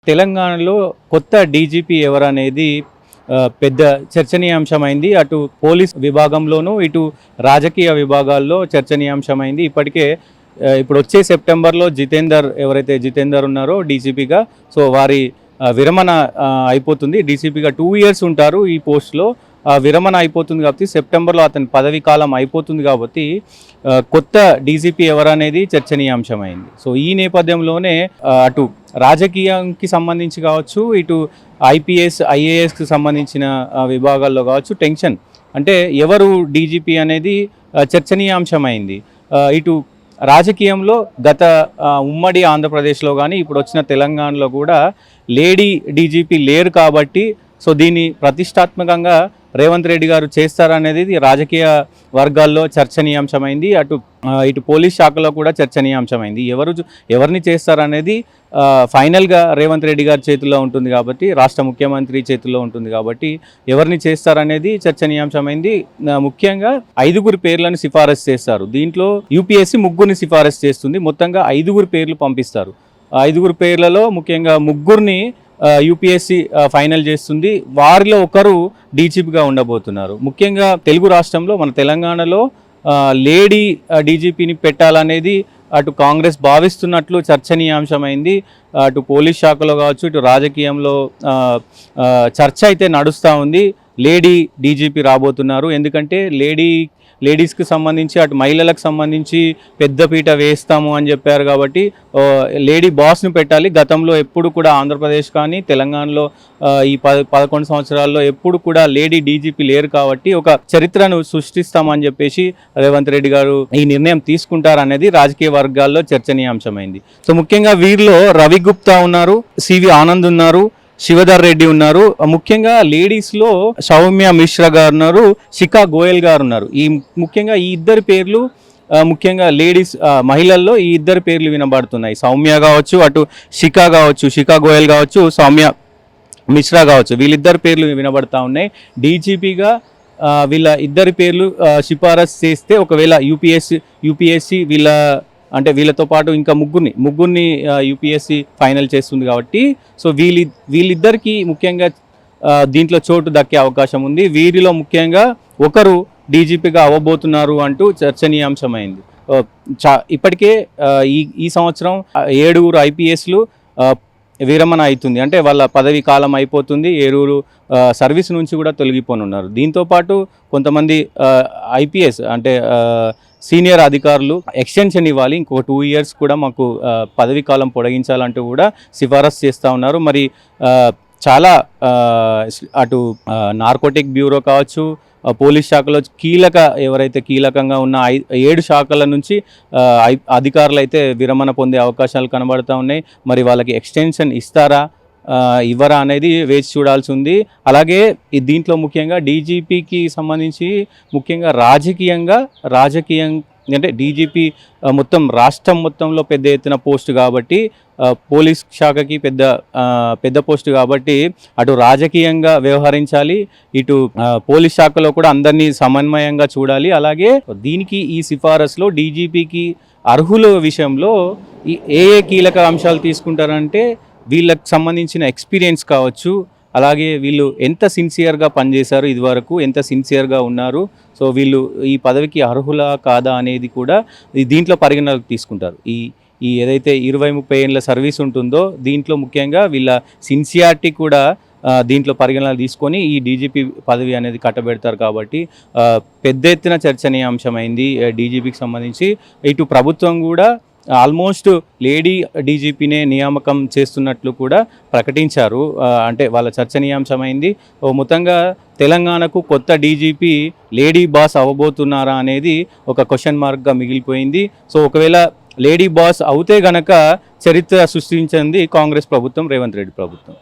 తెలంగాణలో కొత్త డీజీపీ ఎవరనేది పెద్ద చర్చనీయాంశమైంది. అటు పోలీస్ విభాగంలోనూ ఇటు రాజకీయ విభాగాల్లో చర్చనీయాంశమైంది. ఇప్పటికే ఇప్పుడు వచ్చే సెప్టెంబర్లో ఎవరైతే జితేందర్ ఉన్నారో డీజీపీగా, సో వారి విరమణ అయిపోతుంది. డీసీపీగా 2 years ఉంటారు ఈ పోస్ట్లో. విరమణ అయిపోతుంది కాబట్టి సెప్టెంబర్లో అతని పదవీ కాలం అయిపోతుంది కాబట్టి కొత్త డీజీపీ ఎవరనేది చర్చనీయాంశమైంది. సో ఈ నేపథ్యంలోనే అటు రాజకీయానికి సంబంధించి కావచ్చు, ఇటు ఐఏఎస్కి సంబంధించిన విభాగాల్లో కావచ్చు టెన్షన్, అంటే ఎవరు డీజీపీ అనేది చర్చనీయాంశమైంది. ఇటు రాజకీయంలో గత ఉమ్మడి ఆంధ్రప్రదేశ్లో కానీ ఇప్పుడు వచ్చిన తెలంగాణలో కూడా లేడీ డీజీపీ లేరు కాబట్టి సో దీన్ని ప్రతిష్టాత్మకంగా రేవంత్ రెడ్డి గారు చేస్తారనేది రాజకీయ వర్గాల్లో చర్చనీయాంశమైంది. ఇటు పోలీస్ శాఖలో కూడా చర్చనీయాంశమైంది. ఎవరిని చేస్తారనేది ఫైనల్గా రేవంత్ రెడ్డి గారి చేతుల్లో ఉంటుంది కాబట్టి, రాష్ట్ర ముఖ్యమంత్రి చేతుల్లో ఉంటుంది కాబట్టి ఎవరిని చేస్తారనేది చర్చనీయాంశమైంది. ముఖ్యంగా 5 పేర్లను సిఫారసు చేస్తారు. దీంట్లో యూపీఎస్సీ 3 సిఫారసు చేస్తుంది. మొత్తంగా 5 పేర్లు పంపిస్తారు. 5 పేర్లలో ముఖ్యంగా 3 యూపీఎస్సీ ఫైనల్ చేస్తుంది. వారిలో ఒకరు డీజీపీగా ఉండబోతున్నారు. ముఖ్యంగా తెలుగు రాష్ట్రంలో మన తెలంగాణలో లేడీ డీజీపీని పెట్టాలనేది అటు కాంగ్రెస్ భావిస్తున్నట్లు చర్చనీయాంశమైంది. అటు పోలీస్ శాఖలో కావచ్చు, ఇటు రాజకీయంలో చర్చ అయితే నడుస్తూ ఉంది. లేడీ డీజీపీ రాబోతున్నారు. ఎందుకంటే లేడీస్కి సంబంధించి అటు మహిళలకు సంబంధించి పెద్దపీట వేస్తాము అని చెప్పారు కాబట్టి లేడీ బాస్ను పెట్టాలి. గతంలో ఎప్పుడు కూడా ఆంధ్రప్రదేశ్ కానీ తెలంగాణలో ఈ 11 సంవత్సరాల్లో ఎప్పుడు కూడా లేడీ డీజీపీ లేరు కాబట్టి ఒక చరిత్రను సృష్టిస్తామని చెప్పేసి రేవంత్ రెడ్డి గారు ఈ నిర్ణయం తీసుకుంటారనేది రాజకీయ వర్గాల్లో చర్చనీయాంశమైంది. సో ముఖ్యంగా వీరిలో రవి గుప్తా ఉన్నారు, సివి ఆనంద్ ఉన్నారు, శివధర్ రెడ్డి ఉన్నారు. ముఖ్యంగా లేడీస్లో సౌమ్య మిశ్రా గారు ఉన్నారు, శిఖా గోయల్ గారు ఉన్నారు. ముఖ్యంగా ఈ 2 పేర్లు ముఖ్యంగా లేడీస్ మహిళల్లో ఈ 2 పేర్లు వినబడుతున్నాయి. సౌమ్య కావచ్చు, అటు శిఖా గోయల్ కావచ్చు, సౌమ్య మిశ్రా కావచ్చు, వీళ్ళిద్దరు పేర్లు వినబడతా ఉన్నాయి. డీజీపీగా వీళ్ళ 2 పేర్లు సిఫారసు చేస్తే ఒకవేళ యూపీఎస్సీ వీళ్ళతో పాటు ఇంకా ముగ్గురిని యూపీఎస్సీ ఫైనల్ చేస్తుంది కాబట్టి సో వీళ్ళిద్దరికీ ముఖ్యంగా దీంట్లో చోటు దక్కే అవకాశం ఉంది. వీరిలో ముఖ్యంగా ఒకరు డీజీపీగా అవ్వబోతున్నారు అంటూ చర్చనీయాంశమైంది. ఇప్పటికే ఈ సంవత్సరం 7 ఐపీఎస్లు విరమణ అవుతుంది, అంటే వాళ్ళ పదవీ కాలం అయిపోతుంది. 7 సర్వీస్ నుంచి కూడా తొలగిపోనున్నారు. దీంతోపాటు కొంతమంది ఐపీఎస్ అంటే సీనియర్ అధికారులు ఎక్స్టెన్షన్ ఇవ్వాలి, ఇంకో 2 years కూడా మాకు పదవీ కాలం పొడిగించాలంటూ కూడా సిఫారసు చేస్తూ ఉన్నారు. మరి చాలా అటు నార్కోటిక్ బ్యూరో కావచ్చు, పోలీస్ శాఖలో ఎవరైతే కీలకంగా ఉన్న 7 శాఖల నుంచి అధికారులు అయితే విరమణ పొందే అవకాశాలు కనబడుతూ ఉన్నాయి. మరి వాళ్ళకి ఎక్స్టెన్షన్ ఇస్తారా ఇవ్వరా అనేది వేచి చూడాల్సి ఉంది. అలాగే దీంట్లో ముఖ్యంగా డీజీపీకి సంబంధించి ముఖ్యంగా రాజకీయం అంటే డీజీపీ మొత్తం రాష్ట్రం మొత్తంలో పెద్ద ఎత్తున పోస్టు కాబట్టి, పోలీస్ శాఖకి పెద్ద పోస్టు కాబట్టి అటు రాజకీయంగా వ్యవహరించాలి, ఇటు పోలీస్ శాఖలో కూడా అందరినీ సమన్వయంగా చూడాలి. అలాగే దీనికి ఈ సిఫారసులో డీజీపీకి అర్హుల విషయంలో ఏ కీలక అంశాలు తీసుకుంటారంటే వీళ్ళకి సంబంధించిన ఎక్స్పీరియన్స్ కావచ్చు, అలాగే వీళ్ళు ఎంత సిన్సియర్గా పనిచేశారు, ఇదివరకు ఎంత సిన్సియర్గా ఉన్నారు, సో వీళ్ళు ఈ పదవికి అర్హులా కాదా అనేది కూడా దీంట్లో పరిగణలోకి తీసుకుంటారు. ఈ ఏదైతే 20-30 ఏళ్ళ సర్వీస్ ఉంటుందో దీంట్లో ముఖ్యంగా వీళ్ళ సిన్సియారిటీ కూడా దీంట్లో పరిగణనలు తీసుకొని ఈ డీజీపీ పదవి అనేది కట్టబెడతారు కాబట్టి పెద్ద ఎత్తున చర్చనీయాంశమైంది డీజీపీకి సంబంధించి. ఇటు ప్రభుత్వం కూడా ఆల్మోస్ట్ లేడీ డీజీపీనే నియామకం చేస్తున్నట్లు కూడా ప్రకటించారు. అంటే వాళ్ళ చర్చనీయాంశమైంది. మొత్తంగా తెలంగాణకు కొత్త డీజీపీ లేడీ బాస్ అవ్వబోతున్నారా అనేది ఒక క్వశ్చన్ మార్క్గా మిగిలిపోయింది. సో ఒకవేళ లేడీ బాస్ అవుతే గనక చరిత్ర సృష్టించింది కాంగ్రెస్ ప్రభుత్వం, రేవంత్ రెడ్డి ప్రభుత్వం.